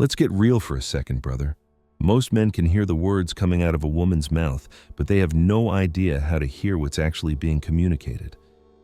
Let's get real for a second, brother. Most men can hear the words coming out of a woman's mouth, but they have no idea how to hear what's actually being communicated.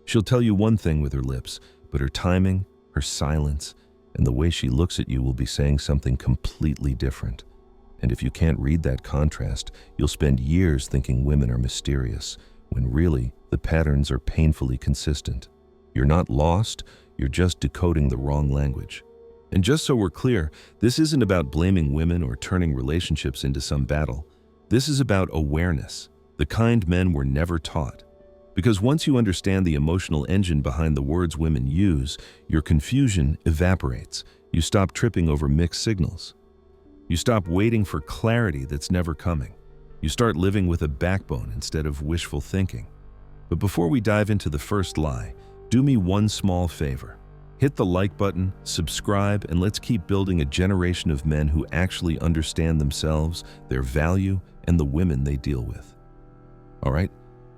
She'll tell you one thing with her lips, but her timing, her silence, and the way she looks at you will be saying something completely different. And if you can't read that contrast, you'll spend years thinking women are mysterious, when really the patterns are painfully consistent. You're not lost, you're just decoding the wrong language. And just so we're clear, this isn't about blaming women or turning relationships into some battle. This is about awareness, the kind men were never taught. Because once you understand the emotional engine behind the words women use, your confusion evaporates. You stop tripping over mixed signals. You stop waiting for clarity that's never coming. You start living with a backbone instead of wishful thinking. But before we dive into the first lie, do me one small favor. Hit the like button, subscribe, and let's keep building a generation of men who actually understand themselves, their value, and the women they deal with. All right,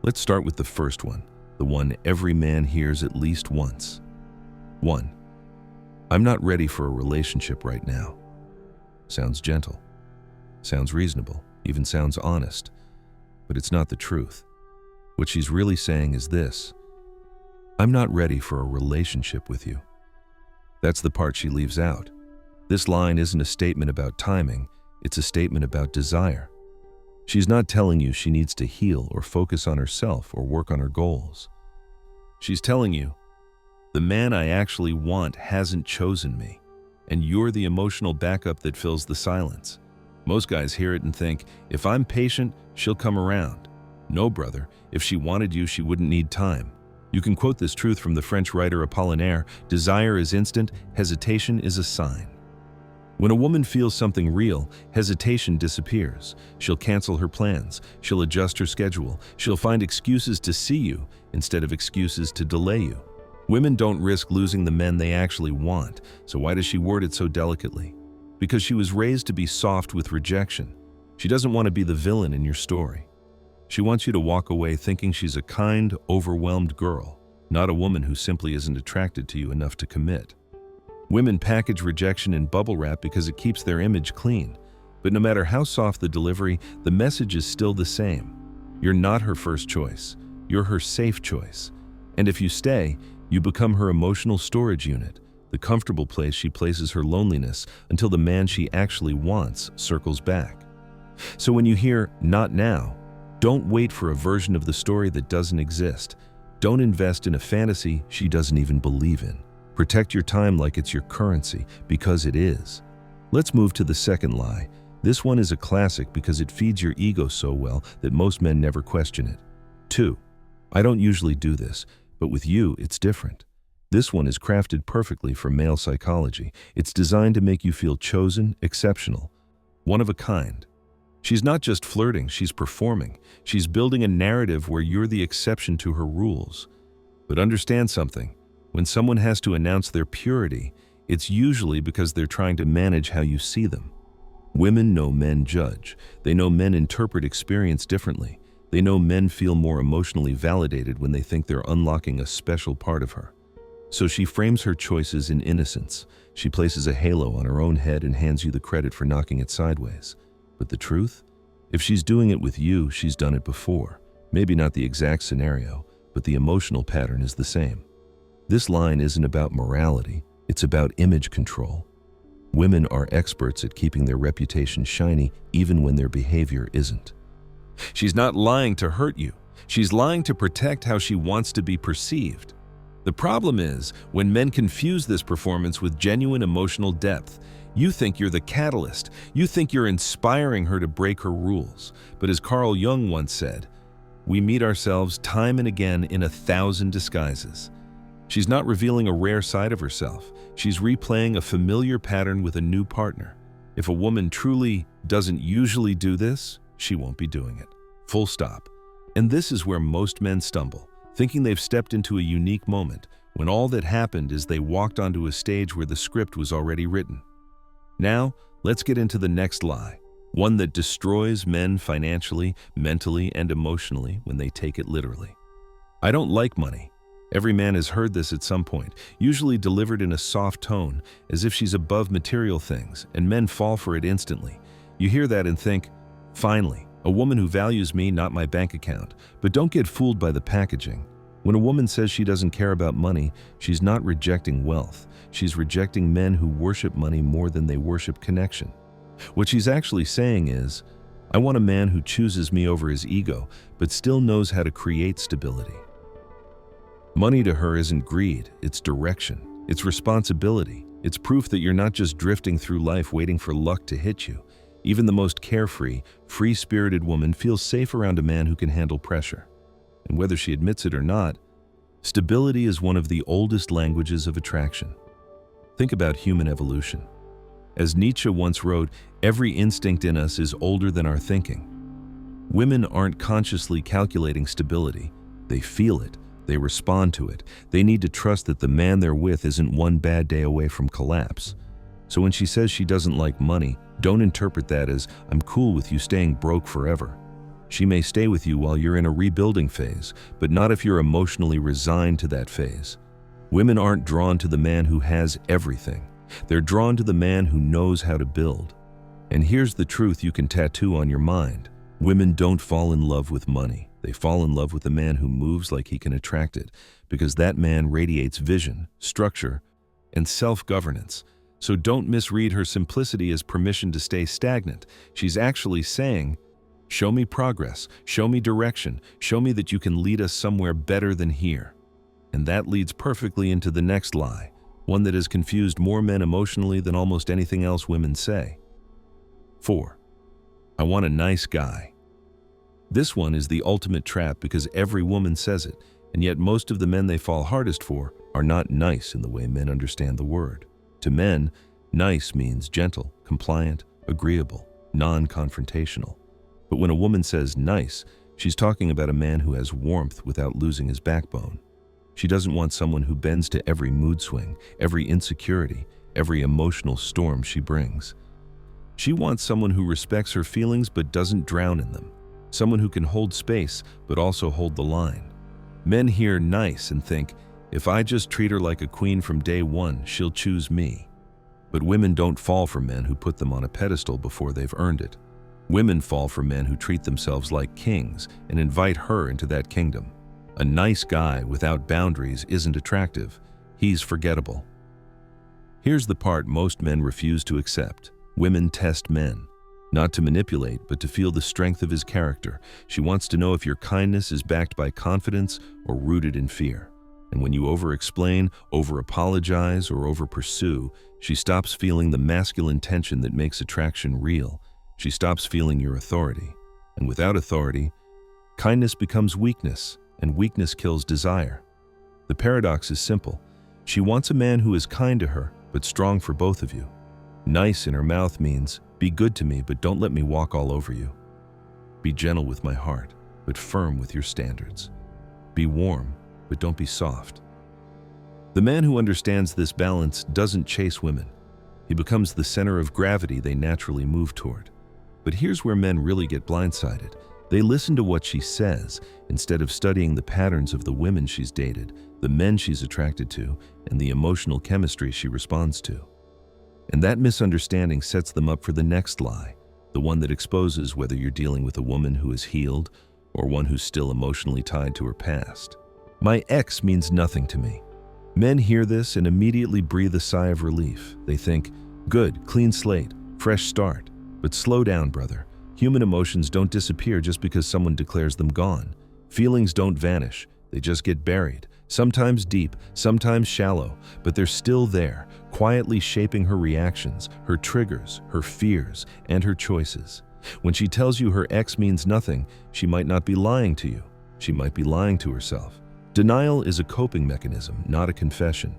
let's start with the first one, the one every man hears at least once. 1. I'm not ready for a relationship right now. Sounds gentle, sounds reasonable, even sounds honest, but it's not the truth. What she's really saying is this: I'm not ready for a relationship with you. That's the part she leaves out. This line isn't a statement about timing, it's a statement about desire. She's not telling you she needs to heal or focus on herself or work on her goals. She's telling you, the man I actually want hasn't chosen me, and you're the emotional backup that fills the silence. Most guys hear it and think, if I'm patient, she'll come around. No, brother, if she wanted you, she wouldn't need time. You can quote this truth from the French writer Apollinaire: desire is instant, hesitation is a sign. When a woman feels something real, hesitation disappears. She'll cancel her plans, she'll adjust her schedule, she'll find excuses to see you instead of excuses to delay you. Women don't risk losing the men they actually want, so why does she word it so delicately? Because she was raised to be soft with rejection. She doesn't want to be the villain in your story. She wants you to walk away thinking she's a kind, overwhelmed girl, not a woman who simply isn't attracted to you enough to commit. Women package rejection in bubble wrap because it keeps their image clean. But no matter how soft the delivery, the message is still the same. You're not her first choice. You're her safe choice. And if you stay, you become her emotional storage unit, the comfortable place she places her loneliness until the man she actually wants circles back. So when you hear, not now, don't wait for a version of the story that doesn't exist. Don't invest in a fantasy she doesn't even believe in. Protect your time like it's your currency, because it is. Let's move to the second lie. This one is a classic because it feeds your ego so well that most men never question it. 2. I don't usually do this, but with you, it's different. This one is crafted perfectly for male psychology. It's designed to make you feel chosen, exceptional, one of a kind. She's not just flirting, she's performing. She's building a narrative where you're the exception to her rules. But understand something. When someone has to announce their purity, it's usually because they're trying to manage how you see them. Women know men judge. They know men interpret experience differently. They know men feel more emotionally validated when they think they're unlocking a special part of her. So she frames her choices in innocence. She places a halo on her own head and hands you the credit for knocking it sideways. But the truth? If she's doing it with you, she's done it before. Maybe not the exact scenario, but the emotional pattern is the same. This line isn't about morality, it's about image control. Women are experts at keeping their reputation shiny even when their behavior isn't. She's not lying to hurt you. She's lying to protect how she wants to be perceived. The problem is, when men confuse this performance with genuine emotional depth, you think you're the catalyst. You think you're inspiring her to break her rules. But as Carl Jung once said, we meet ourselves time and again in 1,000 disguises. She's not revealing a rare side of herself. She's replaying a familiar pattern with a new partner. If a woman truly doesn't usually do this, she won't be doing it. Full stop. And this is where most men stumble, thinking they've stepped into a unique moment, when all that happened is they walked onto a stage where the script was already written. Now, let's get into the next lie, one that destroys men financially, mentally, and emotionally when they take it literally. I don't like money. Every man has heard this at some point, usually delivered in a soft tone, as if she's above material things, and men fall for it instantly. You hear that and think, finally, a woman who values me, not my bank account. But don't get fooled by the packaging. When a woman says she doesn't care about money, she's not rejecting wealth. She's rejecting men who worship money more than they worship connection. What she's actually saying is, I want a man who chooses me over his ego, but still knows how to create stability. Money to her isn't greed, it's direction, it's responsibility. It's proof that you're not just drifting through life waiting for luck to hit you. Even the most carefree, free-spirited woman feels safe around a man who can handle pressure. And whether she admits it or not, stability is one of the oldest languages of attraction. Think about human evolution. As Nietzsche once wrote, every instinct in us is older than our thinking. Women aren't consciously calculating stability. They feel it. They respond to it. They need to trust that the man they're with isn't one bad day away from collapse. So when she says she doesn't like money, don't interpret that as, I'm cool with you staying broke forever. She may stay with you while you're in a rebuilding phase, but not if you're emotionally resigned to that phase. Women aren't drawn to the man who has everything. They're drawn to the man who knows how to build. And here's the truth you can tattoo on your mind. Women don't fall in love with money. They fall in love with a man who moves like he can attract it, because that man radiates vision, structure, and self-governance. So don't misread her simplicity as permission to stay stagnant. She's actually saying, show me progress, show me direction, show me that you can lead us somewhere better than here. And that leads perfectly into the next lie, one that has confused more men emotionally than almost anything else women say. 4. I want a nice guy. This one is the ultimate trap because every woman says it, and yet most of the men they fall hardest for are not nice in the way men understand the word. To men, nice means gentle, compliant, agreeable, non-confrontational. But when a woman says nice, she's talking about a man who has warmth without losing his backbone. She doesn't want someone who bends to every mood swing, every insecurity, every emotional storm she brings. She wants someone who respects her feelings but doesn't drown in them. Someone who can hold space but also hold the line. Men hear nice and think, if I just treat her like a queen from day one, she'll choose me. But women don't fall for men who put them on a pedestal before they've earned it. Women fall for men who treat themselves like kings and invite her into that kingdom. A nice guy without boundaries isn't attractive. He's forgettable. Here's the part most men refuse to accept. Women test men. Not to manipulate, but to feel the strength of his character. She wants to know if your kindness is backed by confidence or rooted in fear. And when you over-explain, over-apologize, or over-pursue, she stops feeling the masculine tension that makes attraction real. She stops feeling your authority. And without authority, kindness becomes weakness, and weakness kills desire. The paradox is simple. She wants a man who is kind to her, but strong for both of you. Nice in her mouth means, be good to me, but don't let me walk all over you. Be gentle with my heart, but firm with your standards. Be warm, but don't be soft. The man who understands this balance doesn't chase women. He becomes the center of gravity they naturally move toward. But here's where men really get blindsided. They listen to what she says instead of studying the patterns of the women she's dated, the men she's attracted to, and the emotional chemistry she responds to. And that misunderstanding sets them up for the next lie, the one that exposes whether you're dealing with a woman who is healed or one who's still emotionally tied to her past. My ex means nothing to me. Men hear this and immediately breathe a sigh of relief. They think, good, clean slate, fresh start. But slow down, brother. Human emotions don't disappear just because someone declares them gone. Feelings don't vanish. They just get buried. Sometimes deep, sometimes shallow, but they're still there, quietly shaping her reactions, her triggers, her fears, and her choices. When she tells you her ex means nothing, she might not be lying to you. She might be lying to herself. Denial is a coping mechanism, not a confession.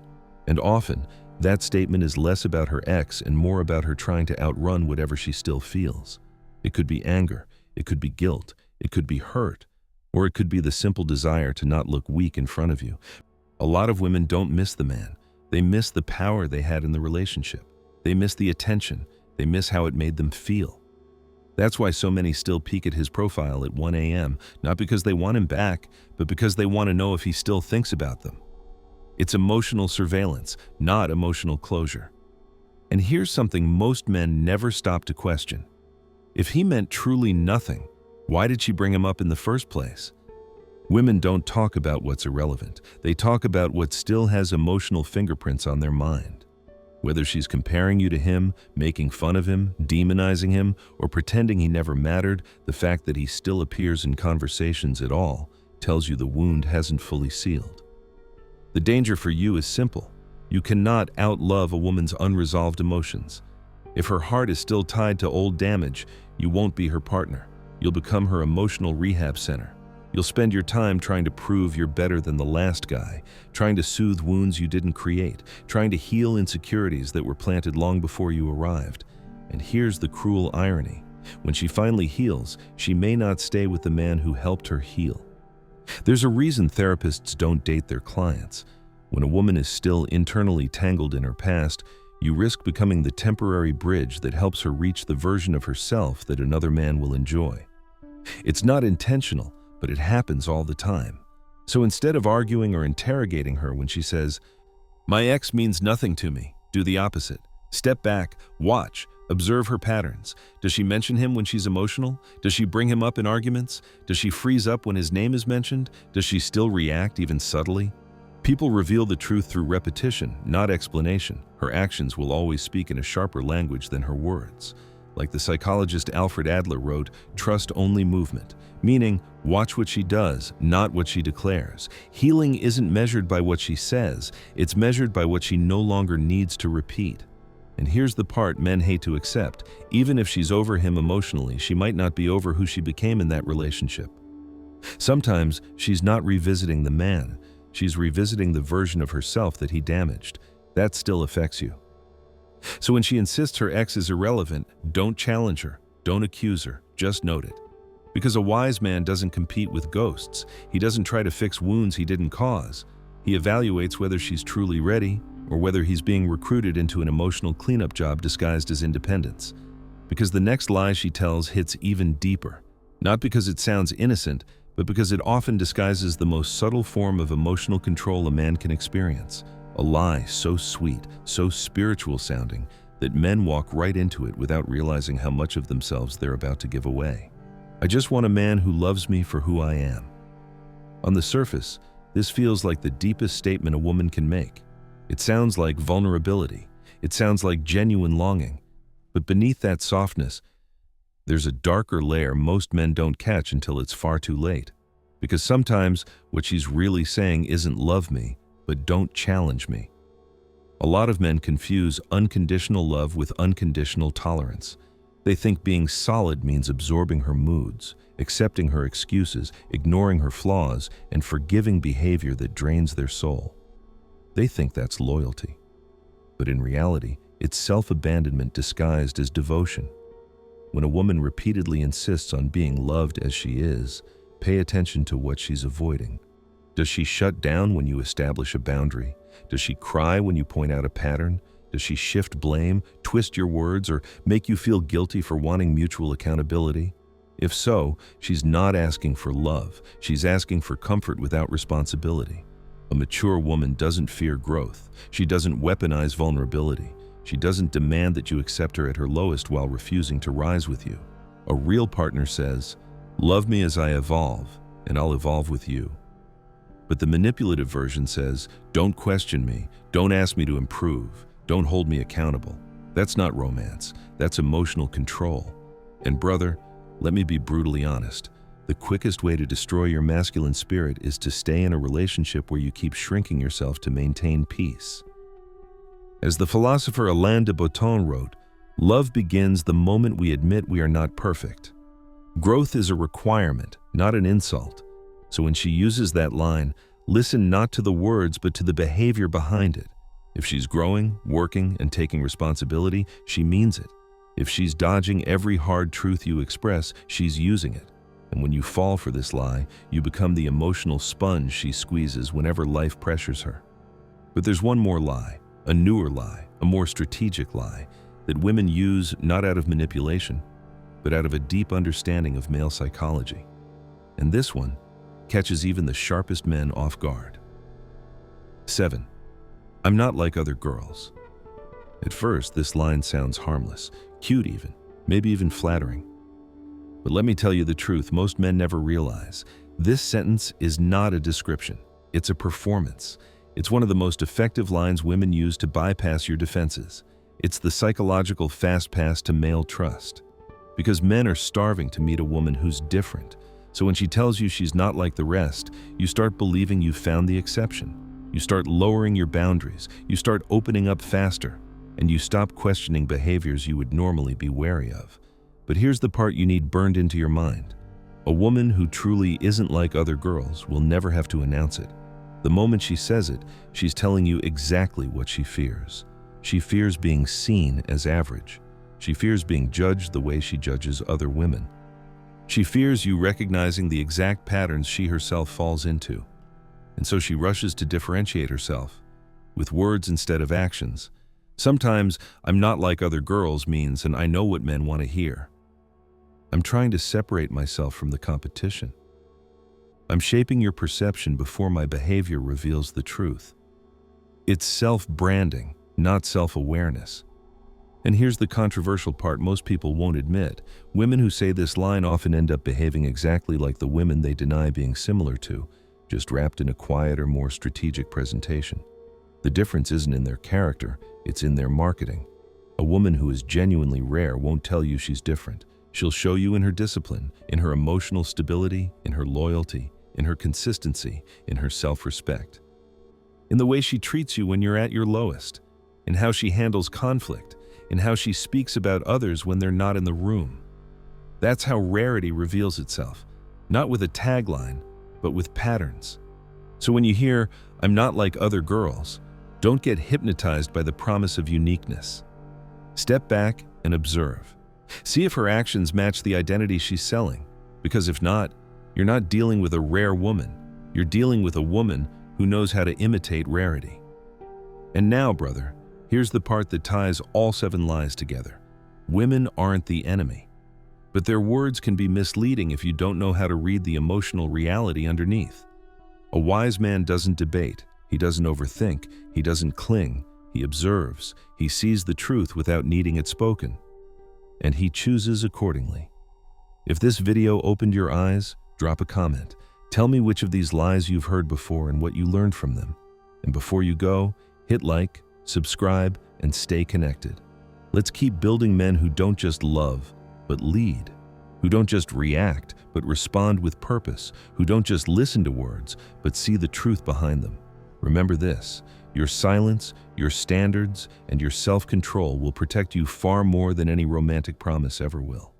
And often, that statement is less about her ex and more about her trying to outrun whatever she still feels. It could be anger, it could be guilt, it could be hurt, or it could be the simple desire to not look weak in front of you. A lot of women don't miss the man. They miss the power they had in the relationship. They miss the attention. They miss how it made them feel. That's why so many still peek at his profile at 1 a.m., not because they want him back, but because they want to know if he still thinks about them. It's emotional surveillance, not emotional closure. And here's something most men never stop to question. If he meant truly nothing, why did she bring him up in the first place? Women don't talk about what's irrelevant. They talk about what still has emotional fingerprints on their mind. Whether she's comparing you to him, making fun of him, demonizing him, or pretending he never mattered, the fact that he still appears in conversations at all tells you the wound hasn't fully sealed. The danger for you is simple. You cannot outlove a woman's unresolved emotions. If her heart is still tied to old damage, you won't be her partner. You'll become her emotional rehab center. You'll spend your time trying to prove you're better than the last guy, trying to soothe wounds you didn't create, trying to heal insecurities that were planted long before you arrived. And here's the cruel irony. When she finally heals, she may not stay with the man who helped her heal. There's a reason therapists don't date their clients. When a woman is still internally tangled in her past, you risk becoming the temporary bridge that helps her reach the version of herself that another man will enjoy. It's not intentional, but it happens all the time. So instead of arguing or interrogating her when she says, "My ex means nothing to me," do the opposite. Step back, watch, observe her patterns. Does she mention him when she's emotional? Does she bring him up in arguments? Does she freeze up when his name is mentioned? Does she still react, even subtly? People reveal the truth through repetition, not explanation. Her actions will always speak in a sharper language than her words. Like the psychologist Alfred Adler wrote, "Trust only movement," meaning watch what she does, not what she declares. Healing isn't measured by what she says, it's measured by what she no longer needs to repeat. And here's the part men hate to accept. Even if she's over him emotionally, she might not be over who she became in that relationship. Sometimes she's not revisiting the man, she's revisiting the version of herself that he damaged. That still affects you. So when she insists her ex is irrelevant, don't challenge her, don't accuse her, just note it. Because a wise man doesn't compete with ghosts. He doesn't try to fix wounds he didn't cause. He evaluates whether she's truly ready or whether he's being recruited into an emotional cleanup job disguised as independence. Because the next lie she tells hits even deeper. Not because it sounds innocent, but because it often disguises the most subtle form of emotional control a man can experience. A lie so sweet, so spiritual sounding, that men walk right into it without realizing how much of themselves they're about to give away. "I just want a man who loves me for who I am." On the surface, this feels like the deepest statement a woman can make. It sounds like vulnerability. It sounds like genuine longing. But beneath that softness, there's a darker layer most men don't catch until it's far too late. Because sometimes what she's really saying isn't "love me," but "don't challenge me." A lot of men confuse unconditional love with unconditional tolerance. They think being solid means absorbing her moods, accepting her excuses, ignoring her flaws, and forgiving behavior that drains their soul. They think that's loyalty. But in reality, it's self-abandonment disguised as devotion. When a woman repeatedly insists on being loved as she is, pay attention to what she's avoiding. Does she shut down when you establish a boundary? Does she cry when you point out a pattern? Does she shift blame, twist your words, or make you feel guilty for wanting mutual accountability? If so, she's not asking for love. She's asking for comfort without responsibility. A mature woman doesn't fear growth. She doesn't weaponize vulnerability. She doesn't demand that you accept her at her lowest while refusing to rise with you. A real partner says, "Love me as I evolve, and I'll evolve with you." But the manipulative version says, "Don't question me, don't ask me to improve, don't hold me accountable." That's not romance, that's emotional control. And brother, let me be brutally honest. The quickest way to destroy your masculine spirit is to stay in a relationship where you keep shrinking yourself to maintain peace. As the philosopher Alain de Botton wrote, "Love begins the moment we admit we are not perfect." Growth is a requirement, not an insult. So when she uses that line, listen not to the words but to the behavior behind it. If she's growing, working, and taking responsibility, she means it. If she's dodging every hard truth you express, she's using it. And when you fall for this lie, you become the emotional sponge she squeezes whenever life pressures her. But there's one more lie, a newer lie, a more strategic lie, that women use not out of manipulation, but out of a deep understanding of male psychology. And this one catches even the sharpest men off guard. 7. I'm not like other girls. At first, this line sounds harmless, cute even, maybe even flattering. But let me tell you the truth, most men never realize. This sentence is not a description. It's a performance. It's one of the most effective lines women use to bypass your defenses. It's the psychological fast pass to male trust. Because men are starving to meet a woman who's different. So when she tells you she's not like the rest, you start believing you found the exception. You start lowering your boundaries. You start opening up faster. And you stop questioning behaviors you would normally be wary of. But here's the part you need burned into your mind. A woman who truly isn't like other girls will never have to announce it. The moment she says it, she's telling you exactly what she fears. She fears being seen as average. She fears being judged the way she judges other women. She fears you recognizing the exact patterns she herself falls into. And so she rushes to differentiate herself, with words instead of actions. Sometimes, I'm not like other girls means, and I know what men want to hear. I'm trying to separate myself from the competition. I'm shaping your perception before my behavior reveals the truth. It's self-branding, not self-awareness. And here's the controversial part most people won't admit. Women who say this line often end up behaving exactly like the women they deny being similar to, just wrapped in a quieter, more strategic presentation. The difference isn't in their character, it's in their marketing. A woman who is genuinely rare won't tell you she's different. She'll show you in her discipline, in her emotional stability, in her loyalty, in her consistency, in her self-respect. In the way she treats you when you're at your lowest, in how she handles conflict, in how she speaks about others when they're not in the room. That's how rarity reveals itself, not with a tagline, but with patterns. So when you hear, "I'm not like other girls," don't get hypnotized by the promise of uniqueness. Step back and observe. See if her actions match the identity she's selling, because if not, you're not dealing with a rare woman. You're dealing with a woman who knows how to imitate rarity. And now, brother, here's the part that ties all 7 lies together. Women aren't the enemy, but their words can be misleading if you don't know how to read the emotional reality underneath. A wise man doesn't debate, he doesn't overthink, he doesn't cling, he observes, he sees the truth without needing it spoken, and he chooses accordingly. If this video opened your eyes, drop a comment. Tell me which of these lies you've heard before and what you learned from them. And before you go, hit like, subscribe, and stay connected. Let's keep building men who don't just love, but lead. Who don't just react, but respond with purpose. Who don't just listen to words, but see the truth behind them. Remember this, your silence, your standards, and your self-control will protect you far more than any romantic promise ever will.